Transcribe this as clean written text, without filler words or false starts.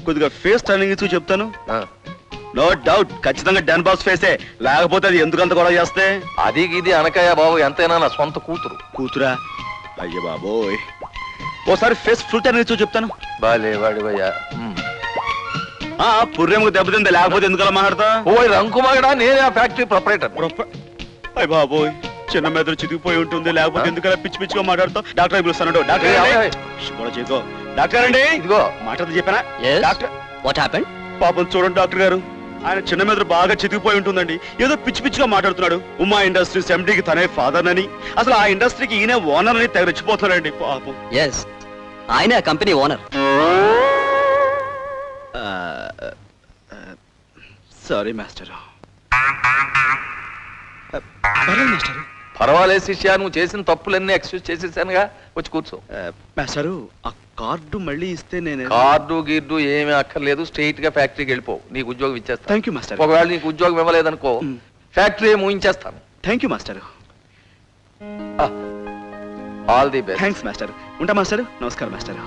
కొద్దిగా face turning ఇచ్చి చెప్తాను. నో డౌట్ ఖచ్చితంగా డాన్ బాస్ ఫేసే, లేకపోతే అది ఎందుకంత గొడవ చేస్తే. అది ఇది అనకయ్య బాబు, ఎంతైనా నా సొంత కూతురు. కూతురా? అయ్య బాబోయ్, ఓసారి ఫేస్ ఫుల్ టర్నింగ్ ఇచ్చి చెప్తాను. బాలే వాడివయ్యా. పుర్రెముకు దెబ్బతింది, లేకపోతే ఎందుకలా మాట్లాడతా? ఓయ్ రంకుమాగడా, నేనే ఆ ఫ్యాక్టరీ ప్రొపరేటర్. అయ్య బాబోయ్, చిన్న మెదడు చితికిపోయి ఉంటుంది, లేకపోతే ఎందుకలా పిచ్చి పిచ్చిగా మాట్లాడతావు? డాక్టర్ పిలుస్తాను. డాక్టర్ డాక్టర్ అండి, ఇదిగో మాట్లాడుతూ చెప్పానా? Doctor what happened? పాపం చూడండి డాక్టర్ గారు, ఆయన చిన్న మెదడు బాగా చితికిపోయి ఉంటుందండి. ఏదో పిచ్చి పిచ్చిగా మాట్లాడుతున్నాడు. ఉమా ఇండస్ట్రీస్ ఎండీకి తనే ఫాదర్ అని, అసలు ఆ ఇండస్ట్రీకి ఈయన ఓనర్ అని తెగ రెచ్చిపోతున్నాడండి పాపం. ఎస్, ఆయన కంపెనీ ఓనర్. Sorry master. పర్వాలేదు శిష్య, నువ్వు చేసిన తప్పులన్నీ ఎక్స్క్యూజ్ చేసేసానుగా, వచ్చి కూర్చో. మాస్టారు, ఆ కార్డు మళ్ళీ ఇస్తే నేను. కార్డు గిర్డు ఏమీ అక్కర్లేదు, స్ట్రైట్ గా ఫ్యాక్టరీకి వెళ్ళిపో, నీకు ఉద్యోగం ఇచ్చేస్తా. Thank you master. ఒకవేళ నీకు ఉద్యోగం ఇవ్వలేదనుకో, ఫ్యాక్టరీ మూయించేస్తాను. Thank you master. All the best. Thanks master. ఉంటా మాస్టర్. నమస్కారం మాస్టర్.